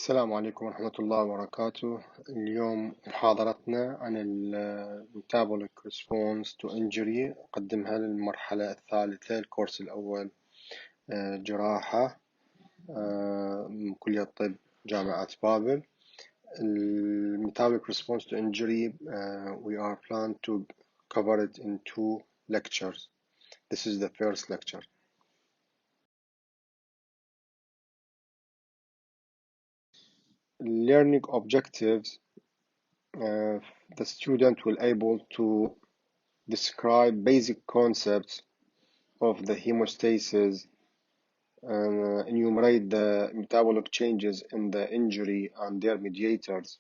السلام عليكم ورحمة الله وبركاته. اليوم محاضرتنا عن Metabolic Response to Injury، أقدمها للمرحلة الثالثة الكورس الأول، جراحة، من كلية الطب جامعة بابل. Metabolic Response to Injury we are planned to cover it in 2 lectures. This is the first lecture. Learning objectives. The student will able to describe basic concepts of the hemostasis, enumerate the metabolic changes in the injury and their mediators.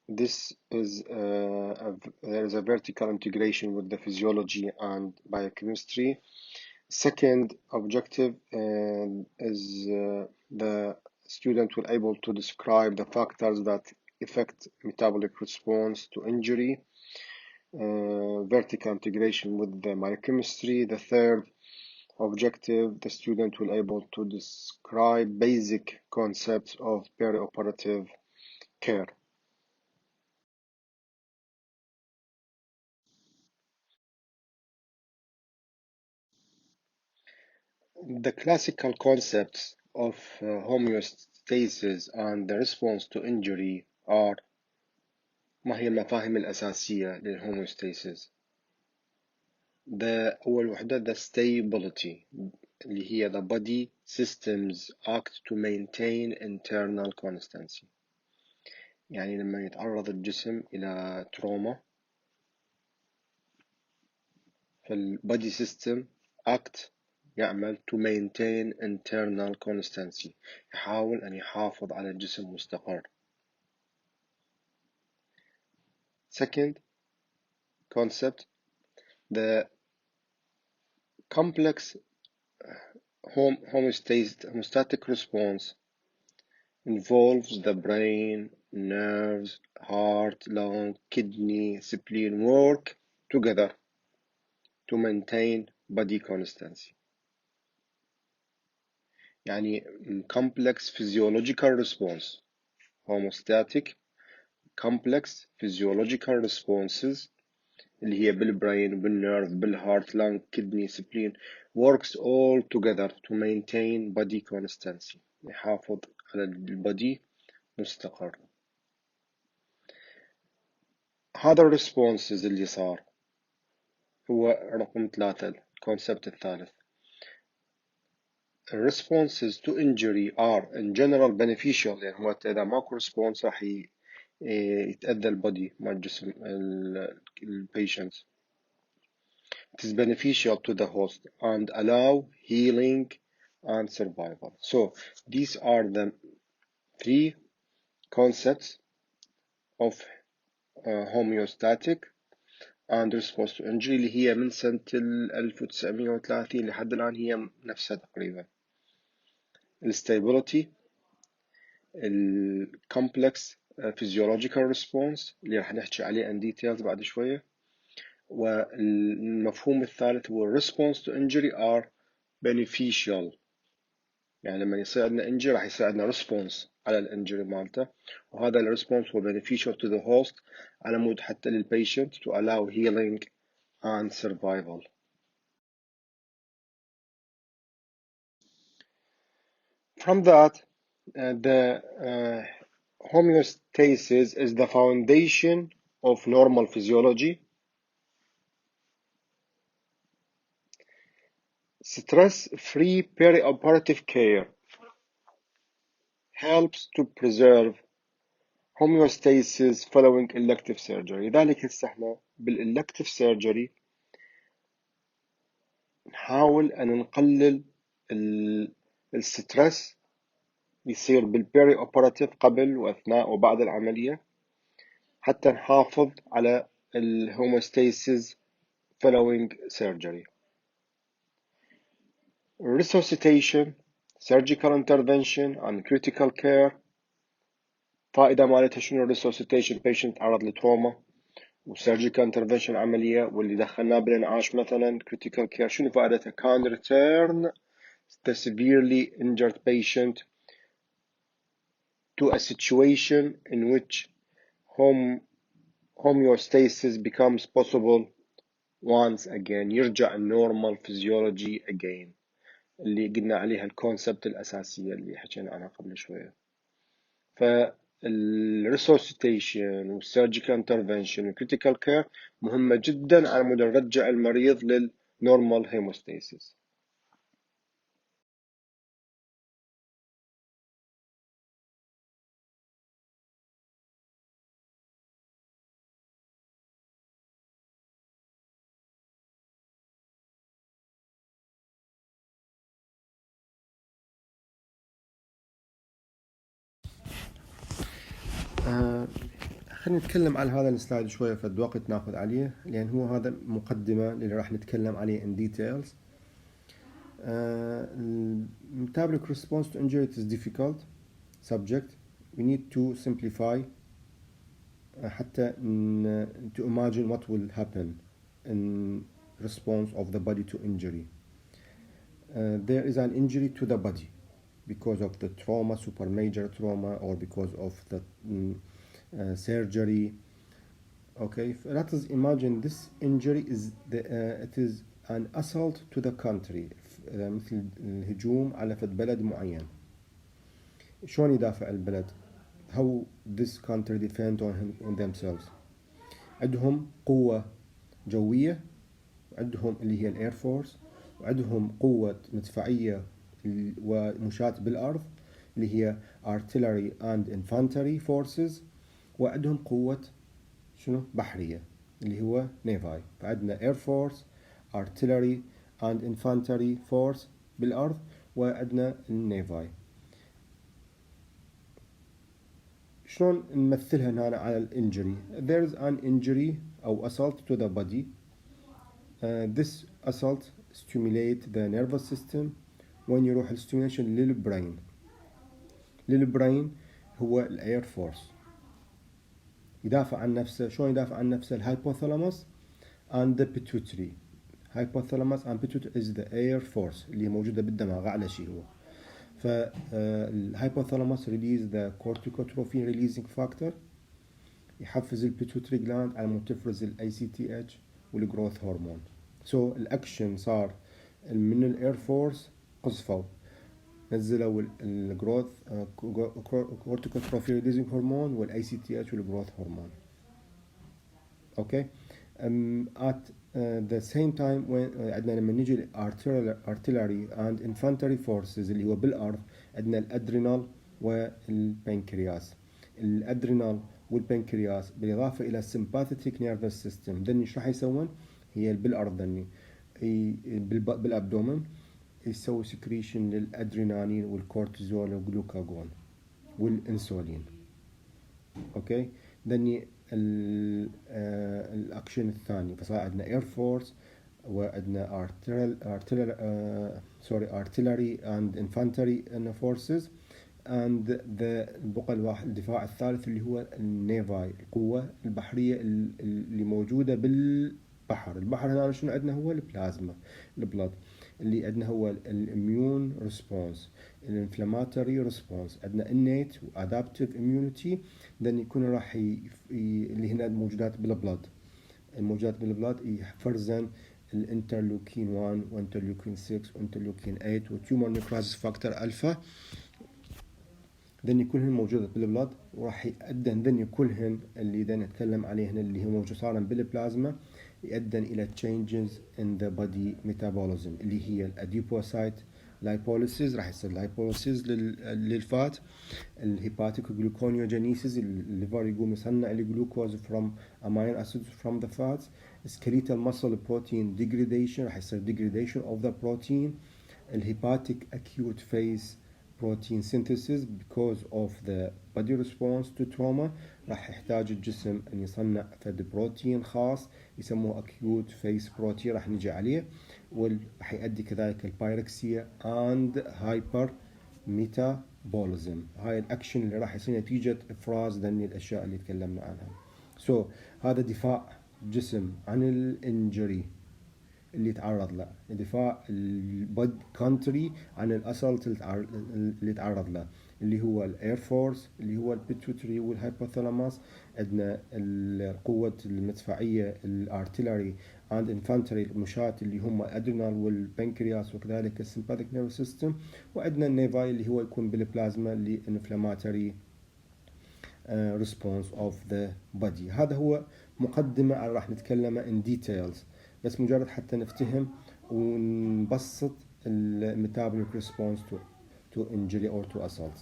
This is there is a vertical integration with the physiology and biochemistry. Second objective is the student will able to describe the factors that affect metabolic response to injury. Vertical integration with the biochemistry. The third objective, the student will able to describe basic concepts of perioperative care. The classical concepts of homeostasis and the response to injury are: ما هي المفاهيم الأساسية للهوميوستاسيس؟ أول وحدة the stability، اللي هي the body systems act to maintain internal constancy. يعني لما يتعرض الجسم إلى تروما فالبادي سيستم act يعمل to maintain internal constancy، يحاول أن يحافظ على الجسم مستقر. Second concept, the complex homeostatic response involves the brain, nerves, heart, lung, kidney, spleen work together to maintain body constancy. يعني complex physiological response، homeostatic complex physiological responses اللي هي بالبراين بالنيرف بالهارت lung kidney spleen works all together to maintain body constancy، يحافظ على البدي مستقر. هذا الريسبونسز اللي صار هو رقم 3، الكونسبت الثالث. responses to injury are in general beneficial، يعني هو إذا ماكو response راح يتأذى البودي مع الجسم البيشنت. It is beneficial to the host and allow healing and survival. So these are the 3 concepts of homeostatic and response to injury اللي هي من سنة 1930 لحد الآن هي نفسها تقريبا. Stability، complex physiological response اللي راح نحكي عليه in details بعد شوية. والمفهوم الثالث هو response to injury are beneficial، يعني لما يصير عندنا injury راح يصير عندنا response على الانجري مالته، وهذا الريسبونس هو beneficial to the host على مود حتى للبيشنت to allow healing and survival. From that, the homeostasis is the foundation of normal physiology. Stress-free perioperative care helps to preserve homeostasis following elective surgery. لذلك هسه احنا بالاlective surgery نحاول أن نقلل السترس يصير بالبيري اوبراتيف قبل واثناء وبعد العمليه حتى نحافظ على الهوموستاسيس following surgery. Resuscitation, surgical intervention and critical care. فائدة مالتها شنو؟ resuscitation patient تعرض لتروما، وسيرجيكال انترفنشن عملية، واللي دخلناه بالانعاش مثلا critical care شنو فائدتها؟ can return the severely injured patient to a situation in which homeostasis becomes possible once again. يرجع النورمال فيزيولوجي again اللي قلنا عليها الكونسبت الأساسية اللي حكينا عنها قبل شوية. فالريسوسيتيشن والسيرجيكال انترفنشن والكريتيكال كير مهمة جدا على مود نرجع المريض للنورمال هيموستاسيس. خلينا نتكلم على هذا السلايد شوية فد وقت ناخذ عليه لأن هو هذا مقدمة اللي راح نتكلم عليه in details. Metabolic response to injury is difficult subject. We need to simplify حتى to imagine what will happen in response of the body to injury. There is an injury to the body because of the trauma, super major trauma, or because of the surgery. Okay, let us imagine this injury is it is an assault to the country مثل الهجوم على فد بلد معين. شلون يدافع البلد؟ How this country defend on themselves. عندهم قوة جوية، وعندهم اللي هي الاير فورس، وعندهم قوة مدفعية ومشاة بالأرض اللي هي artillery and infantry forces، وعندهم قوة شنو بحرية اللي هو نيفاي. فعندنا air force artillery and infantry force بالأرض، وعندنا النيفاي. شلون نمثلها هنا على الانجري؟ There is an injury أو assault to the body. This assault stimulate the nervous system. وين يروح الستيميليشن للبرين. للبرين هو الاير فورس. يدافع عن نفسه. شلون يدافع عن نفسه؟ الهايبوثالاموس and the pituitary. hypothalamus and pituitary is the air force اللي موجودة بالدماغ على شيء هو. فالهايبوثالاموس release the corticotrophin releasing factor، يحفز البيتوتري جلاند على مود تفرز الاي سي تي اتش والجروث هرمون. سو الاكشن صار من الاير فورس، قصفوا نزلوا الجروث كورتيكوتروفين ريليزنج هرمون والاي سي تي اتش والجروث هرمون. اوكي. at the same time when عندنا لما نيجي artillery and infantry forces اللي هو بالارض، عندنا الادرينال والبنكرياس. الادرينال والبنكرياس بالاضافه الى sympathetic nervous system ذني ايش راح يسوون؟ هي بالارض ذني بالابدومن يسوي سكريشن للادرينالين والكورتيزول والجلوكاجون والانسولين. اوكي. ذني الاكشن الثاني. فصار عندنا اير فورس وعندنا artillery and infantry forces and بقى الواحد الدفاع الثالث اللي هو النيفاي، القوة البحرية اللي موجودة بالبحر. البحر هنا شنو عندنا؟ هو البلازما البلد. اللي عندنا هو الاميون ريسبونس، الانفلاماتوري ريسبونس، عندنا innate وادابتيف immunity. then يكون راح اللي هنا الموجودات بالبلد. الموجودات بالبلد يفرزن الانترلوكين 1 وانترلوكين 6 وانترلوكين 8 وتيومر نيكرايزس فاكتور الفا. ذني كلهن موجودة بالبلد، وراح يؤدن ذني كلهن اللي دا نتكلم عليهن اللي هي موجودة صارا بالبلازما يؤدن إلى changes in the body metabolism اللي هي الاديبوسايت لايبوليسيس. راح يصير لايبوليسيس للفات، الهيباتيك جلوكونيوجينيسيس، الليفر يقوم يصنع الجلوكوز from amino acids from the fats. skeletal muscle protein degradation، راح يصير degradation of the protein. الهيباتيك acute phase protein synthesis because of the body response to trauma. راح يحتاج الجسم أن يصنع فد بروتين خاص يسموه acute phase protein راح نجي عليه، وراح يؤدي كذلك البايركسيا and hyper metabolism. هاي الأكشن اللي راح يصير نتيجة إفراز ذني الأشياء اللي تكلمنا عنها. هذا دفاع الجسم عن الانجري اللي تعرض له، دفاع البود كونتري عن الاسلت اللي تعرض له، اللي هو الاير فورس، اللي هو البيتوتري والهايبوثالاموس. عندنا القوة المدفعية الارتيلري عند انفانتري المشاة اللي هم الادرينال والبنكرياس، وكذلك السمباثيك نيرفو سيستم. وعندنا النيفاي اللي هو يكون بالبلازما للانفلاماتوري response of the body. هذا هو مقدمة على راح نتكلم in details، بس مجرد حتى نفتهم ونبسط metabolic response to injury or to assault.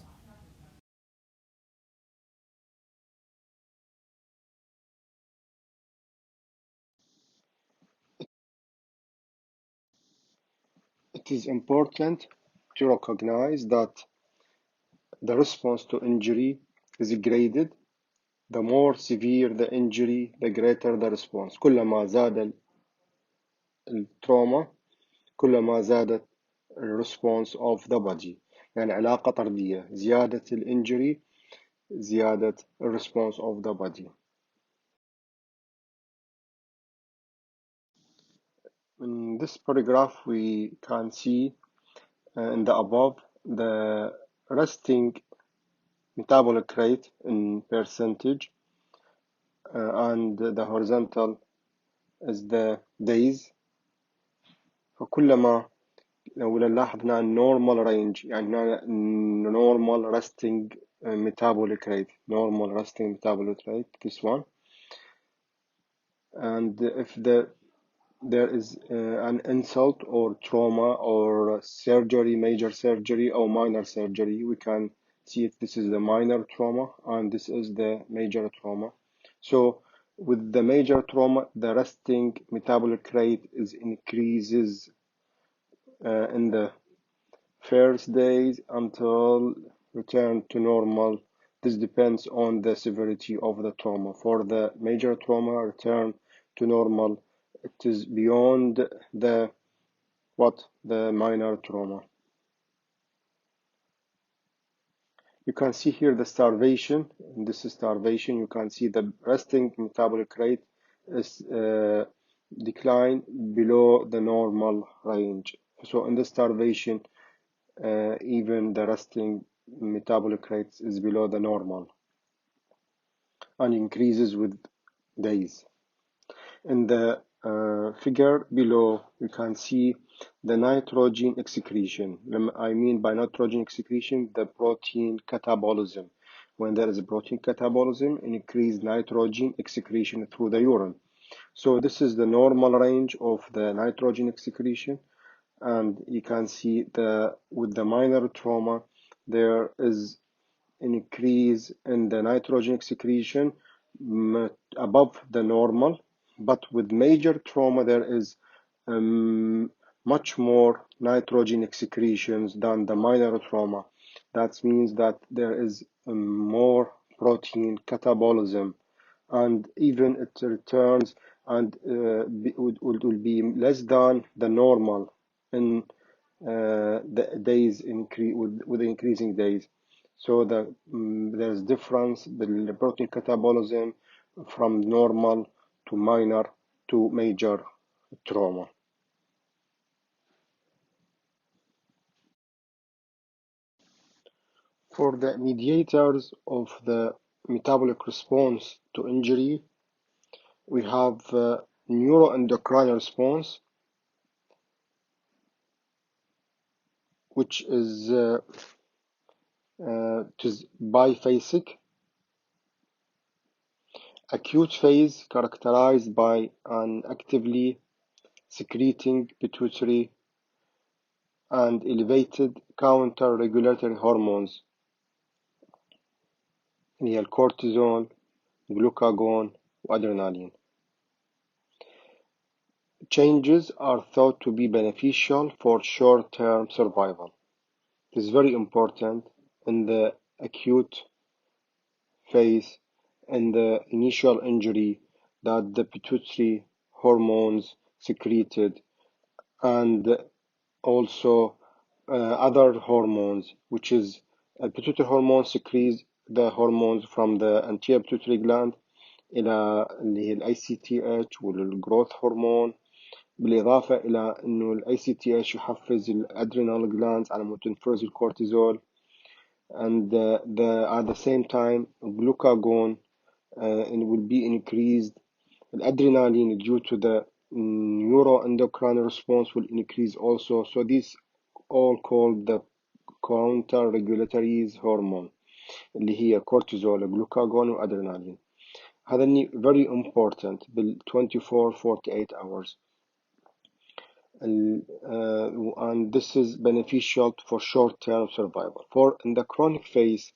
It is important to recognize that the response to injury is graded. The more severe the injury, the greater the response. كلما زاد التروما كلما زادت response of the body. يعني علاقة طردية، زيادة الانجري زيادة response of the body. In this paragraph we can see in the above the resting metabolic rate in percentage, and the horizontal is the days. فكلما لو لاحظنا normal range يعني normal resting metabolic rate, normal resting metabolic rate, this one. And if there is an insult or trauma or surgery, major surgery or minor surgery, we can see it. This is the minor trauma and this is the major trauma. So with the major trauma, the resting metabolic rate is increases in the first days until return to normal. This depends on the severity of the trauma. For the major trauma, return to normal, it is beyond the minor trauma. You can see here the starvation. In this starvation, you can see the resting metabolic rate is decline below the normal range. So in the starvation, even the resting metabolic rate is below the normal and increases with days. In the figure below, you can see the nitrogen excretion. I mean by nitrogen excretion, the protein catabolism. When there is a protein catabolism, increased nitrogen excretion through the urine. So this is the normal range of the nitrogen excretion. And you can see with the minor trauma, there is an increase in the nitrogen excretion above the normal, but with major trauma, there is much more nitrogen excretions than the minor trauma. That means that there is more protein catabolism, and even it returns and will be less than the normal in the days with increasing days. So there's difference between the protein catabolism from normal to minor to major trauma. For the mediators of the metabolic response to injury, we have neuroendocrine response, which is biphasic. Acute phase characterized by an actively secreting pituitary and elevated counter-regulatory hormones اللي هي الكورتيزون، glucagon وادرينالين. Changes are thought to be beneficial for short-term survival. It is very important in the acute phase and the initial injury that the pituitary hormones secreted, and also other hormones, which is pituitary hormone secretes the hormones from the anterior pituitary gland إلى اللي هي ال ICTH والgrowth hormone بالإضافة إلى إنه ال ACTH يحفز ال adrenal glands على مود تفرز الكورتيزول and at the same time glucagon it will be increased. Adrenaline due to the neuroendocrine response will increase also. So these all called the counter regulatory hormone اللي هي cortisol, glucagon وادرينالين. هذا very important بال 24-48 hours. And this is beneficial for short-term survival. For in the chronic phase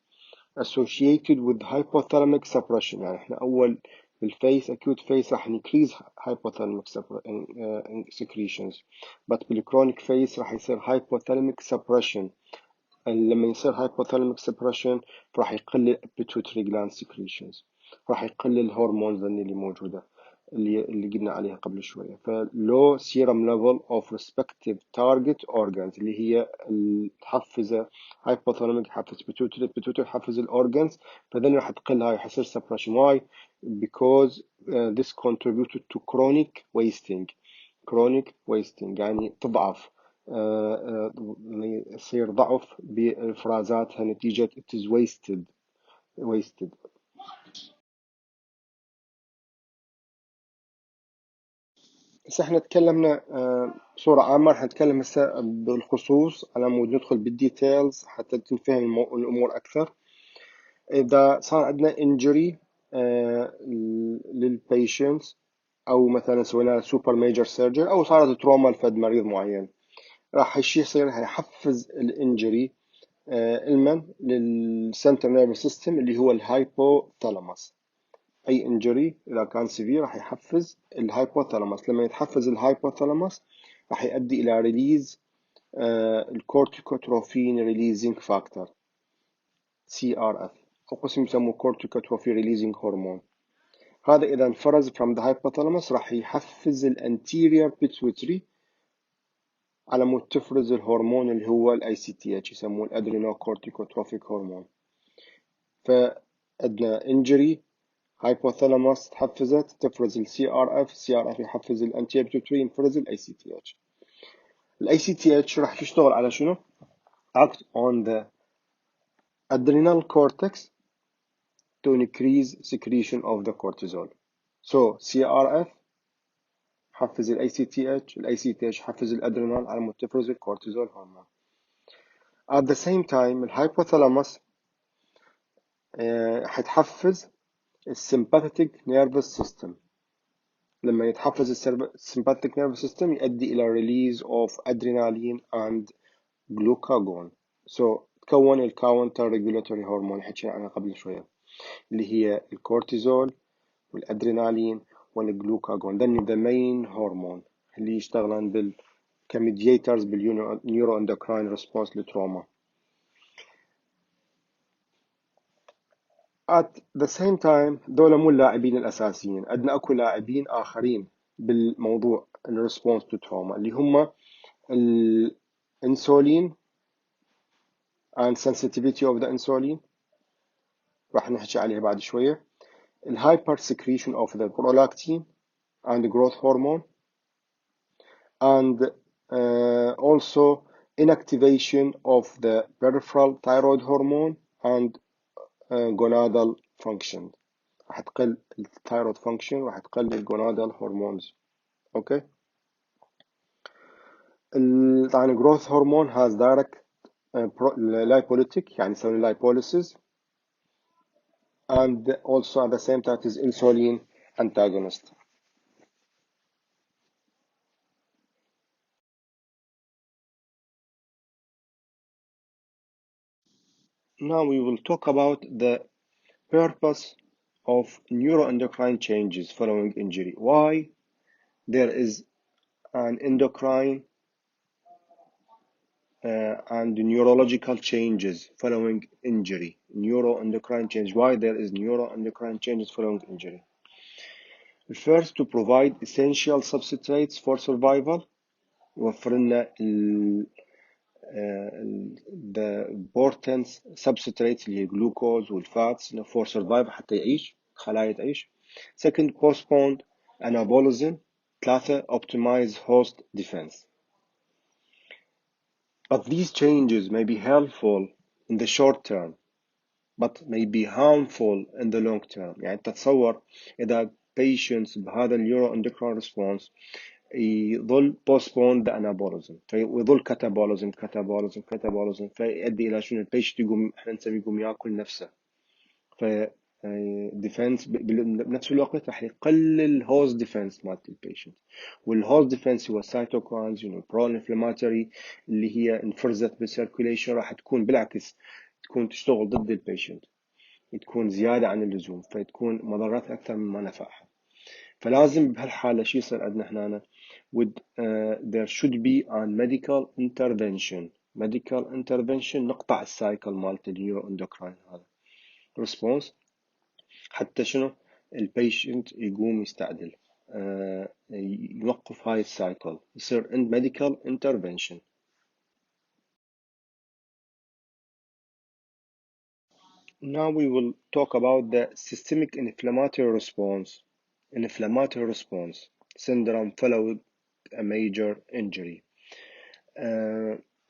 associated with hypothalamic suppression، يعني احنا أول بالفيس acute phase راح increase hypothalamic secretions، but بالchronic phase راح يصير hypothalamic suppression. لما يصير hypothalamic suppression راح يقل pituitary gland secretions، راح يقل الهرمونز اللي موجودة اللي قلنا عليها قبل شوية. فلو serum level of respective target organs اللي هي الحفزة hypothalamic يحفز pituitary يحفز الأورجانز، فذن راح تقل هاي يحصل suppression. Why? Because this contributed to chronic wasting. يعني تضعف، يصير ضعف بإفرازاتها نتيجة it is wasted. بس احنا تكلمنا بصورة عامة، راح نتكلم هسه بالخصوص على مود ندخل بالديتيلز حتى تنفهم الأمور أكثر. إذا صار عندنا injury للبيشنتس، أو مثلا سوينا سوبر ميجر سيرجري، أو صارت تروما لفد مريض معين، راح الشيء يصير يحفز الانجري المن للسنتر نيرفس سيستم اللي هو الهايبوثالاموس. اي انجري اذا كان سيفير راح يحفز الهايبوثالاموس. لما يتحفز الهايبوثالاموس راح يؤدي الى ريليز الكورتيكوتروفين ريليزنج فاكتور CRF، او قسم يسموه كورتيكوتروفين ريليزنج هرمون. هذا اذا انفرز from the hypothalamus راح يحفز الانتيريور pituitary على مود تفرز الهرمون اللي هو الاي سي تي اتش، يسموه الادرينوكورتيكوتروفيك هرمون. فعندنا انجري، هايبوثالاموس تحفزت تفرز السي ار اف يحفز الانتي بيتوتري ينفرز الاي سي تي اتش. الاي سي تي اتش راح يشتغل على شنو؟ act on the adrenal cortex to increase secretion of the cortisol. So CRF حفز الاي سي تي اتش، الاي سي تي اتش حفز الادرينال على مود تفرز الكورتيزول هرمون. At the same time الهايبوثالاموس حتحفز السمباثيك نيرفس سيستم. لما يتحفز السمباثيك نيرفس سيستم يؤدي إلى release of adrenaline and glucagon. So تكون الكاونتر ريجولاتوري هرمون حكينا عنها قبل شوية اللي هي الكورتيزول والادرينالين والجلوكاجون. then the main hormone اللي يشتغلن كميدياترز بالنيورو اندوكراين ريسبونس للتروما. at the same time دول مو اللاعبين الأساسيين، عندنا أكو لاعبين آخرين بالموضوع الريسبونس تو تروما اللي هم الانسولين and sensitivity of the insulin، راح نحكي عليها بعد شوية. الهايبر secretion of the prolactin and growth hormone and also inactivation of the peripheral thyroid hormone and gonadal function. راح تقل الثايرويد فانكشن وراح تقل الجونادال هرمونز. اوكي. طبعا الجروث هرمون has direct lipolytic يعني يسوي lipolysis and also at the same time is insulin antagonist. Now we will talk about the purpose of neuroendocrine changes following injury. Why there is an endocrine and neurological changes following injury. Neuroendocrine change. Why there is neuroendocrine changes following injury? First, to provide essential substrates for survival. يوفر لنا the important substrates اللي هي glucose والفاتس for survival حتى يعيش خلايا تعيش. Second, postponed anabolism 3 optimize host defense. But these changes may be helpful in the short term but may be harmful in the long term. يعني تتصور إذا patients بهذا neuroendocrine response يظل postpone the anabolism ويظل catabolism فيؤدي إلى شنو البيشنت يقوم احنا نسميه يقوم ياكل نفسه. ف ديفنس بنفس الوقت راح يقلل الهوست ديفنس مالت البيشنت، والهوست ديفنس هو السيتوكاينز برو انفلاماتوري اللي هي انفرزت بالسيركوليشن راح تكون بالعكس تكون تشتغل ضد البيشنت، تكون زيادة عن اللزوم فتكون مضراتها أكثر مما نفعها. فلازم بهالحالة شو يصير عندنا هنا there should be a medical intervention نقطع السايكل مالت النيورو اندوكراين هذا ريسبونس حتى شنو البيشنت يقوم يستعدل يوقف هاي السايكل يصير medical intervention. Now we will talk about the systemic inflammatory response syndrome following a major injury.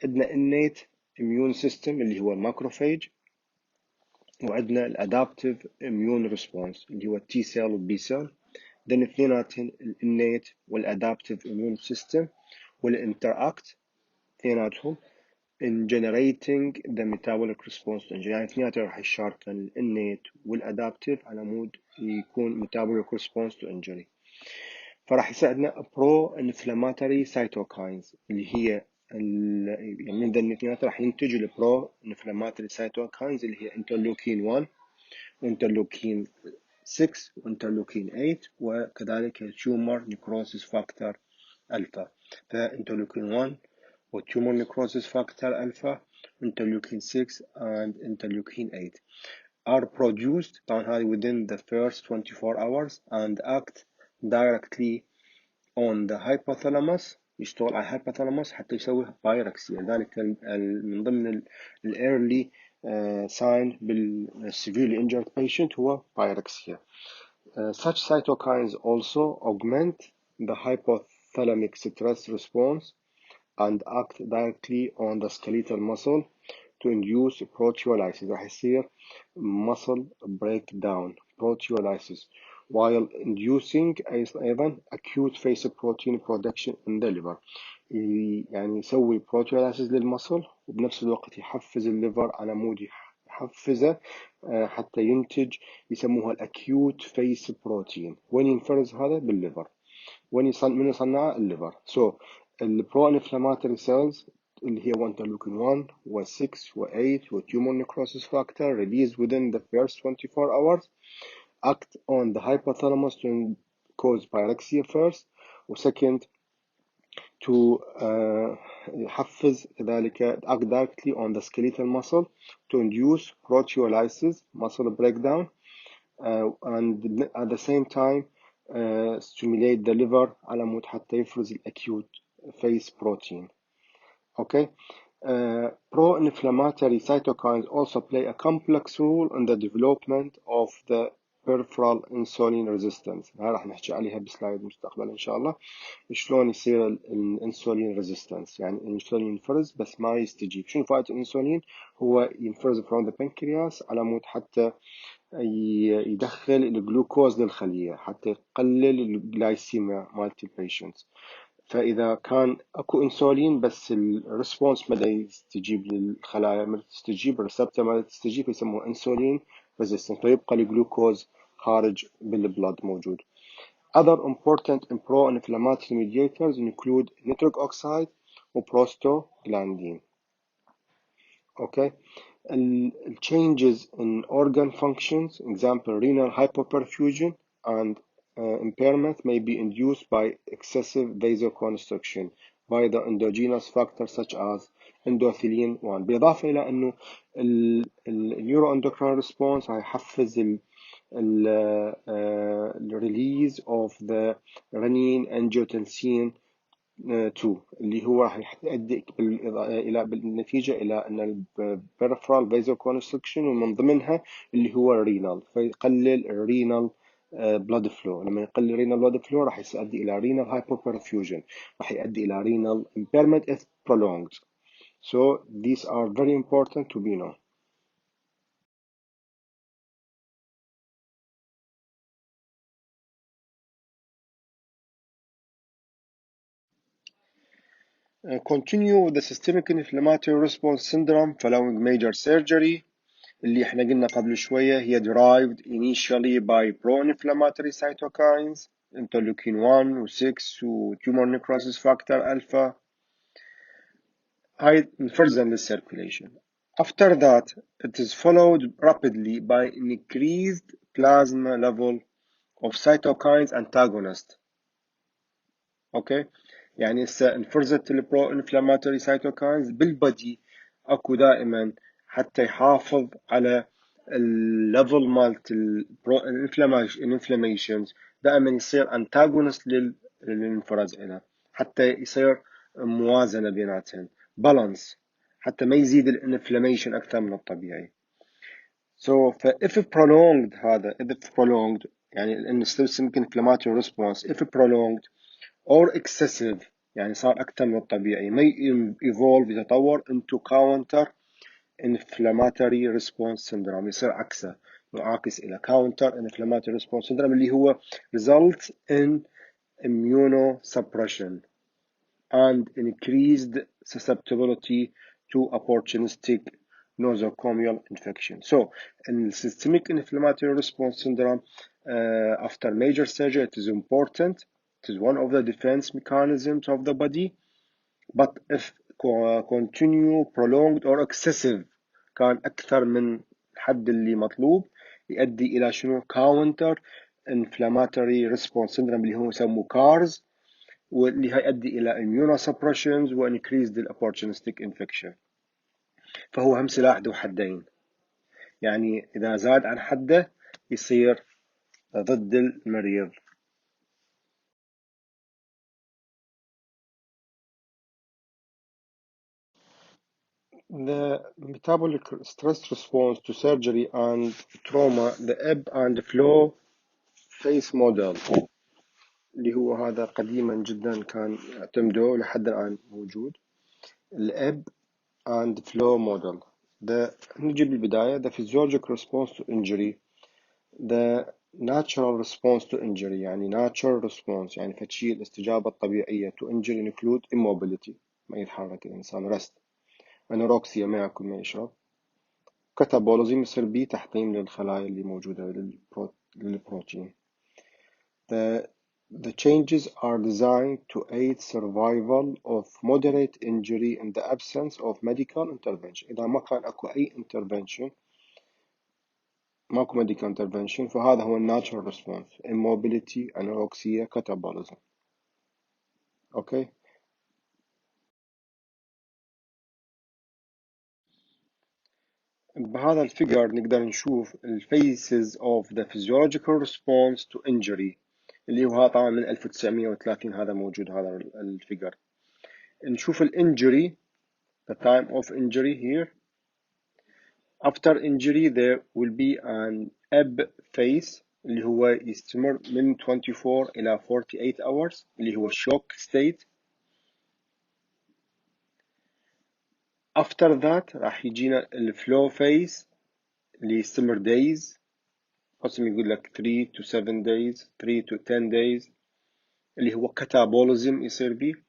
عندنا innate immune system اللي هو الماكروفاج، وعندنا الادابتيف immune response اللي هو التي سيل والبي سيل. then اثنيناتهم innate والadaptive immune system والinteract اثنيناتهم in generating the metabolic response to injury. يعني اثنيناتهم راح يشاركن innate والadaptive على مود يكون metabolic response to injury. فراح يصير عندنا pro inflammatory cytokines اللي هي يعني من ذا الاثنين راح ينتج البرو انفلاماتوري سايتوكاينز اللي هي انترلوكين 1 وانترلوكين 6 وانترلوكين 8 وكذلك التيومر نيكروسيس فاكتور الفا. فانترلوكين 1 والتيومر نيكروسيس فاكتور الفا انترلوكين 6 and interleukin 8 are produced طبعا هذه within the first 24 hours and act directly on the hypothalamus يشتغل على الهايبوثالاموس حتى يسوي بايركسيا. ذلك من ضمن early sign severely injured patient هو بايركسيا. Such cytokines also augment the hypothalamic stress response and act directly on the skeletal muscle to induce proteolysis. راح يصير muscle breakdown proteolysis while inducing أيضا acute phase protein production in the liver. يعني يسوي proteolysis للمصل وبنفس الوقت يحفز الليفر على مود يحفزه حتى ينتج يسموها الأكيوت فيس بروتين. وين ينفرز هذا؟ بالليفر. وين من يصنعه؟ الليفر. So البرو انفلاماتوري سيلز اللي هي انترلوكين 1 و6 و8 وتيومر نيكروسيس فاكتور released within the first 24 hours act on the hypothalamus to cause pyrexia first وsecond to يحفز كذلك act directly on the skeletal muscle to induce proteolysis muscle breakdown and at the same time stimulate the liver على مود حتى يفرز الأكيوت phase protein. Okay. Pro-inflammatory cytokines also play a complex role in the development of the peripheral insulin resistance. هاي راح نحكي عليها بسلايد مستقبلا إن شاء الله. شلون يصير الانسولين resistance، يعني الانسولين ينفرز بس ما يستجيب. شنو فائدة الانسولين؟ هو ينفرز from the pancreas على مود حتى يدخل الجلوكوز للخلية حتى يقلل الجلايسيميا مالت البيشنتس. فإذا كان أكو إنسولين بس الريسبونس ما يستجيب للخلايا، ما تستجيب الريسبتور ما تستجيب، يسموه إنسولين ريزيستنس، فيبقى الجلوكوز خارج بالبلاد موجود. Other important pro-inflammatory mediators include nitric oxide وprostaglandin. Okay. Changes in organ functions, example renal hypoperfusion and impairment may be induced by excessive vasoconstriction by the endogenous factors such as endothelin 1. بالإضافة إلى أنه neuroendocrine response هيحفز release of the renin angiotensin 2 اللي هو راح يؤدي بالنتيجة إلى أن peripheral vasoconstriction ومن ضمنها اللي هو renal، فيقلل renal blood flow. لما يقل renal blood flow راح يؤدي إلى renal hypoperfusion، راح يؤدي إلى renal impairment if prolonged. So these are very important to be known. Continue with the systemic inflammatory response syndrome following major surgery اللي احنا قلنا قبل شوية هي derived initially by pro-inflammatory cytokines interleukin 1 و 6 و tumor necrosis factor alpha هاي انفرزا للcirculation. After that it is followed rapidly by increased plasma level of cytokines antagonist. اوكي يعني هسه انفرزت البرو انفلاماتوري سايتوكاينز بالبدي اكو دائما حتى يحافظ على الليفل مالت البرو الانفلاميشنز دائما يصير انتاجونست للانفراز لها حتى يصير موازنه بيناتهم بالانس حتى ما يزيد الانفلاميشن اكثر من الطبيعي. So if prolonged هذا if prolonged يعني الانستمك inflammatory response if prolonged or excessive يعني صار أكثر من الطبيعي may evolve يتطور into counter inflammatory response syndrome يصير عكسه يعاكس إلى counter inflammatory response syndrome اللي هو results in immunosuppression and increased susceptibility to opportunistic nosocomial infection. So in systemic inflammatory response syndrome after major surgery it is important. It is one of the defense mechanisms of the body, but if continue prolonged or excessive كان أكثر من الحد اللي مطلوب يؤدي إلى شنو counter inflammatory response syndrome اللي هو يسموه CARS واللي هيؤدي إلى immunosuppressions و increased opportunistic infection. فهو هم سلاح ذو حدين يعني إذا زاد عن حده يصير ضد المريض. The metabolic stress response to surgery and trauma, the ebb and flow phase model اللي هو هذا قديما جدا كان يعتمدوه لحد الآن موجود. الاب and flow model. نجي بالبداية the physiologic response to injury, the natural response to injury يعني natural response يعني فتشي الاستجابة الطبيعية to injury include immobility ما يتحرك الإنسان rest أنوركسيا ما يأكل ما يشرب كاتابوليزم يصير بيه تحطيم للخلايا اللي موجودة للبروتين. The changes are designed to aid survival of moderate injury in the absence of medical intervention. إذا ما كان أكو أي intervention ماكو medical intervention فهذا هو natural response immobility anorexia catabolism. أوكي بهذا الفيجر نقدر نشوف ال phases of the physiological response to injury اللي هو طبعا من 1930 هذا موجود هذا الفيجر. نشوف ال injury the time of injury here. After injury there will be an ebb phase اللي هو يستمر من 24 إلى 48 hours اللي هو shock state. After that راح يجينا ال flow phase اللي يستمر days قسم يقول لك 3 to 7 days 3 to 10 days اللي هو catabolism يصير بيه.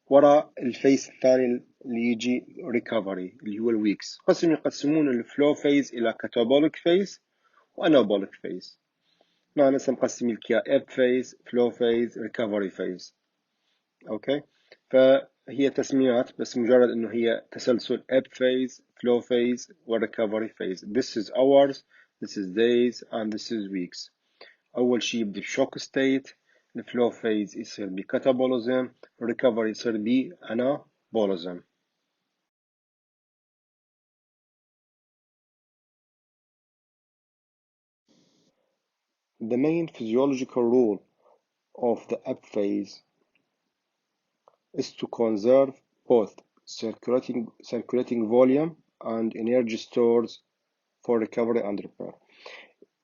ورا الفيس الثاني اللي يجي recovery اللي هو الويكس. قسم يقسمون الفلو phase إلى catabolic phase وanabolic phase. هنا هسه مقسمين لك eb phase flow phase recovery phase. اوكي فهي تسميات بس مجرد انه هي تسلسل eb phase flow phase recovery phase. This is hours, this is days and this is weeks. أول شيء يبدأ بشوك ستيت الفلو phase يصير بكاتابوليزم recovery يصير بانابوليزم. The main physiological role of the ebb phase is to conserve both circulating volume and energy stores for recovery and repair.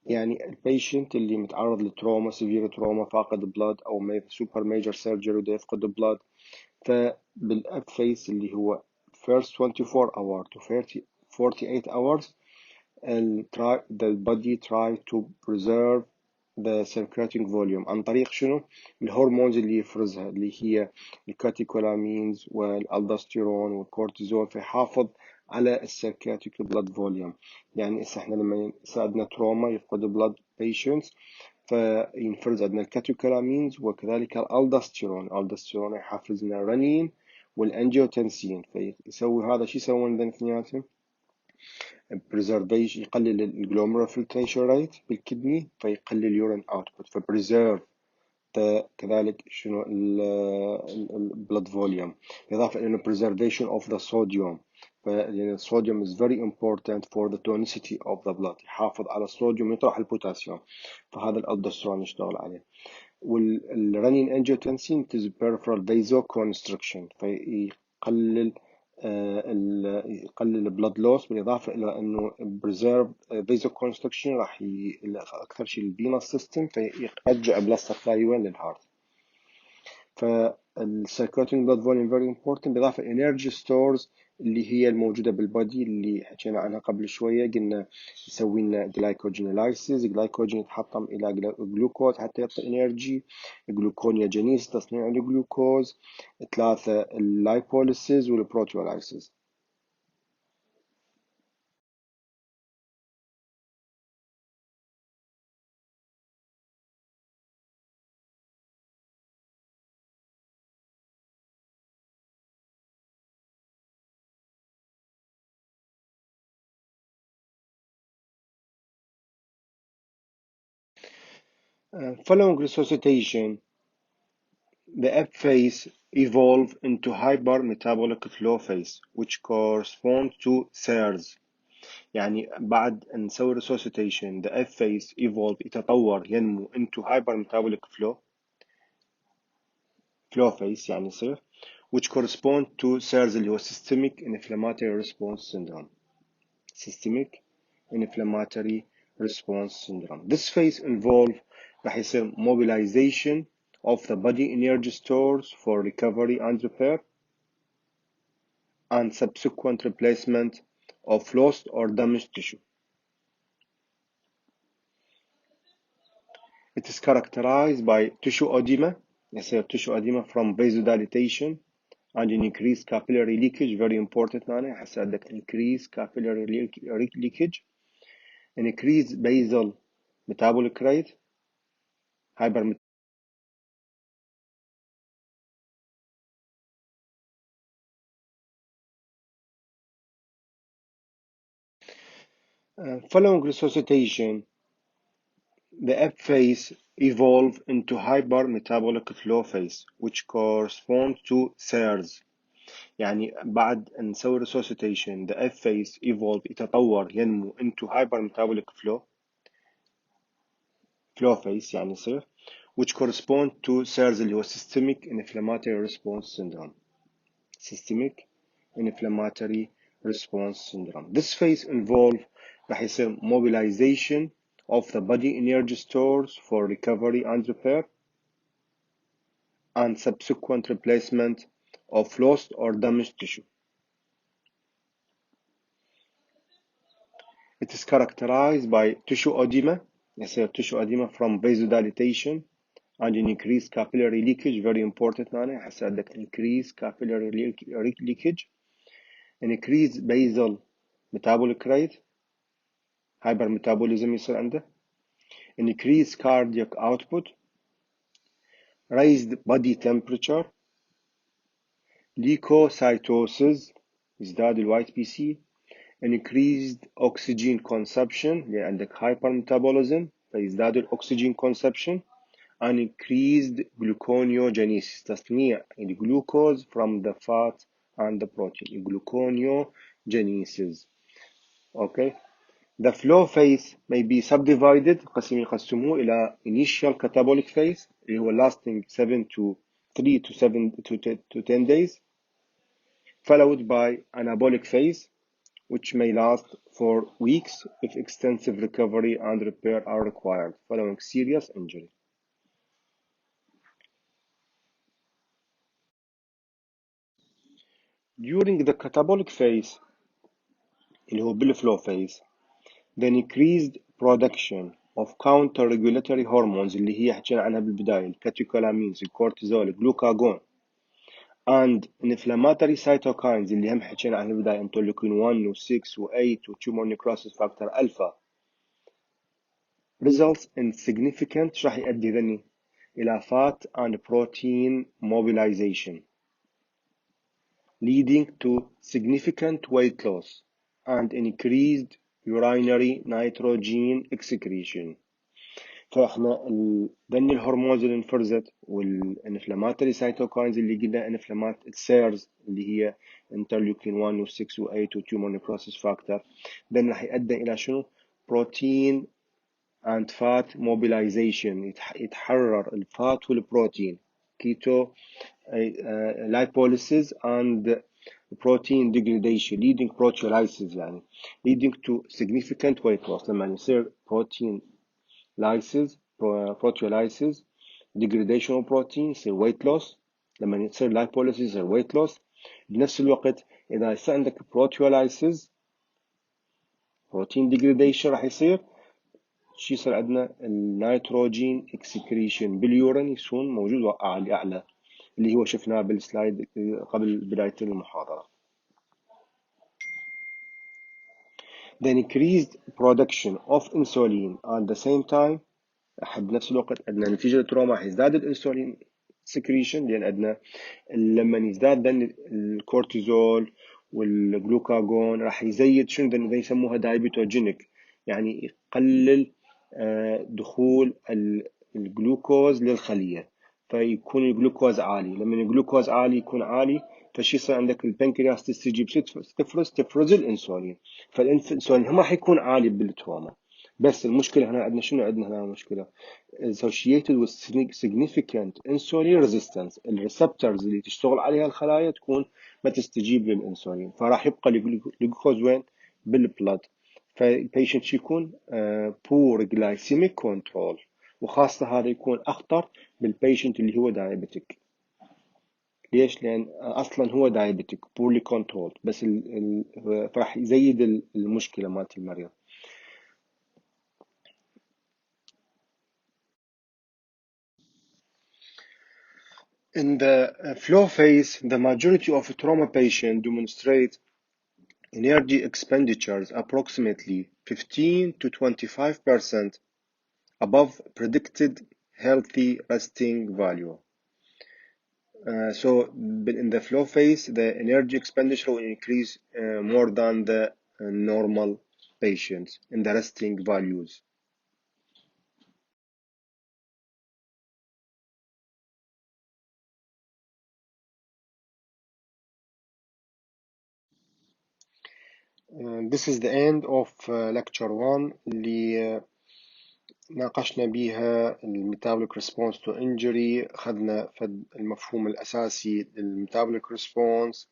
يعني البيشنت اللي متعرض لتروما سيفير تروما فاقد بلاد أو سوبر ميجر سيرجري وده يفقد بلاد، فبالأب فيس اللي هو first 24 hour to 48 hours the body try to preserve the circulating volume عن طريق شنو؟ الهرمونز اللي يفرزها اللي هي الكاتيكولامينز والالدوستيرون والكورتيزون، فيحافظ على السيركياتيك بلاد فوليوم. يعني احنا لما يساعدنا تروما يفقد بلاد بيشنتس فينفرز عندنا الكاتيكولامينز وكذلك الالدوستيرون يحفز لنا الرنين والانجيوتنسين، فيسوي هذا. شو يسوون عندنا اثنيناتهم؟ preservation، يقلل الجلوميرال filtration rate بالكدني فيقلل اليورين output، فبريزيرف كذلك شنو البلد فوليوم، بالإضافة إلى preservation of the sodium، لأن الصوديوم is very important for the tonicity of the blood، يحافظ على الصوديوم يطرح البوتاسيوم، فهذا الألدوستيرون يشتغل عليه. والرنين انجيوتنسين is peripheral vasoconstriction، فيقلل يقلل البلد لوس، بالإضافة إلى أنه preserve vasoconstriction راح أكثر شيء الفينوس سيستم، فيرجع بلاد سبلاي وين للهارت. فالسيركيوليتنج بلاد فوليوم very important، بالإضافة energy stores اللي هي الموجودة بالبودي اللي حكينا عنها قبل شوية، قلنا يسوي لنا جلايكوجينيلايسيس، الجلايكوجين يتحطم إلى جلوكوز حتى يعطي انرجي، جلوكونيوجينيس تصنيع الجلوكوز، ثلاثة اللايبوليسيس والبروتيولايسيس. Following resuscitation, the F phase evolve into hypermetabolic flow phase which corresponds to SARS. يعني بعد أن نسوي resuscitation the F phase evolve يتطور ينمو into hypermetabolic flow phase يعني يصير which correspond to SARS اللي هو systemic inflammatory response syndrome. systemic inflammatory response syndrome. This phase involve راح يصير mobilization of the body energy stores for recovery and repair and subsequent replacement of lost or damaged tissue. It is characterized by tissue edema, يصير tissue edema from vasodilatation and an increased capillary leakage, very important معنا حسي عندك increased capillary leakage, an increased basal metabolic rate, hyper following resuscitation, the F phase evolve into hypermetabolic flow phase which corresponds to SARS. يعني بعد أن نسوي resuscitation the F phase evolve يتطور ينمو into hypermetabolic flow phase يعني يصير which correspond to SARS اللي هو systemic inflammatory response syndrome. systemic inflammatory response syndrome. This phase involve راح يصير mobilization of the body energy stores for recovery and repair and subsequent replacement of lost or damaged tissue. It is characterized by tissue edema, يصير tissue edema from vasodilatation and an increased capillary leakage, very important معنا حسي عندك increased capillary leakage, an increased basal metabolic rate, hypermetabolism يصير عنده, increased cardiac output, raised body temperature, leukocytosis يزداد الوايت بي سي, increased oxygen consumption اللي عندك hypermetabolism فيزداد الأكسجين consumption, and increased gluconeogenesis تصنيع الجلوكوز from the fat and the protein, gluconeogenesis. Okay. The flow phase may be subdivided يقسموه إلى initial catabolic phase اللي هو lasting 3 to 10 days, followed by anabolic phase which may last for weeks if extensive recovery and repair are required following serious injury. During the catabolic phase اللي هو بالفلو phase, the increased production of counter-regulatory hormones اللي هي حكينا عنها بالبداية الكاتيكولامينز الكورتيزول الجلوكاجون and inflammatory cytokines اللي هم حكينا عنها بالبداية interleukin 1 و 6 و 8 و tumor necrosis factor alpha results in significant راح يؤدي ذني إلى fat and protein mobilization leading to significant weight loss and increased urinary nitrogen excretion. فاحنا ذني الهرمونز اللي انفرزت والانفلاماتوري سايتوكاينز اللي قلنا انفلامات سيرز اللي هي انترليوكين 1 و 6 و 8 و تيومر نيكروسيس فاكتور ذن راح يؤدي الى شنو؟ بروتين and fat mobilization يتحرر الفات والبروتين keto lipolysis and protein degradation leading proteolysis يعني leading to significant weight loss لما يصير protein lysis proteolysis degradation of protein يصير weight loss لما يصير lipolysis يصير weight loss بنفس الوقت إذا يصير عندك proteolysis protein degradation راح يصير شي يصير عندنا النيتروجين اكسكريشن باليورين يكون موجود أعلى اللي هو شفناه بالسلايد قبل بداية المحاضرة. The increased production of insulin at the same time بنفس الوقت عندنا نتيجة التروما راح يزداد الانسولين سكريشن لأن عندنا لما يزداد الكورتيزول والجلوكاجون راح يزيد شنو يسموها دايبيتوجينيك يعني يقلل دخول الجلوكوز للخلية فيكون الجلوكوز عالي لما الجلوكوز عالي يكون عالي فشي يصير عندك البنكرياس تستجيب تفرز الانسولين فالانسولين ما حيكون عالي بالتروما بس المشكلة هنا عندنا شنو عندنا هنا مشكلة associated with significant insulin resistance الريسبتورز اللي تشتغل عليها الخلايا تكون ما تستجيب للانسولين فراح يبقى الجلوكوز وين بالبلد فالبيشنت يكون poor glycemic control وخاصة هذا يكون أخطر بالبيشنت اللي هو diabetic ليش؟ لأن أصلا هو diabetic poorly controlled بس راح يزيد المشكلة مالت المريض. In the flow phase, the majority of trauma patients demonstrate energy expenditures approximately 15 to 25% above predicted healthy resting value. So in the flow phase, the energy expenditure will increase more than the normal patients in the resting values. This is the end of lecture 1 اللي ناقشنا بيها الميتابوليك ريسبونس تو انجري خدنا المفهوم الأساسي للميتابوليك ريسبونس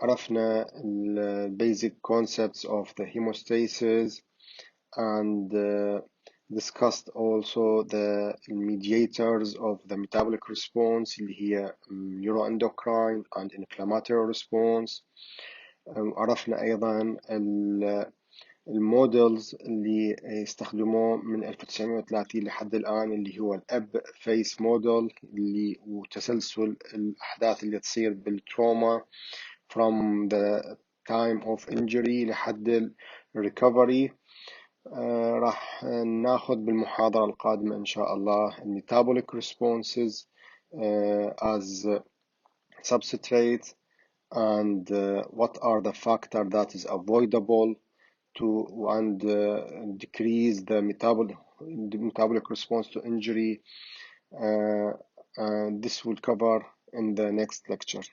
عرفنا ال basic concepts of the hemostasis and discussed also the mediators of the metabolic response اللي هي neuroendocrine and inflammatory response. عرفنا أيضا المودلز اللي يستخدموه من 1930 لحد الآن اللي هو الأب فيس موديل اللي وتسلسل الأحداث اللي تصير بالتروما from the time of injury لحد recovery. راح ناخذ بالمحاضرة القادمة إن شاء الله metabolic responses as substrate and what are the factors that is avoidable to and decrease the metabolic response to injury. This will cover in the next lecture.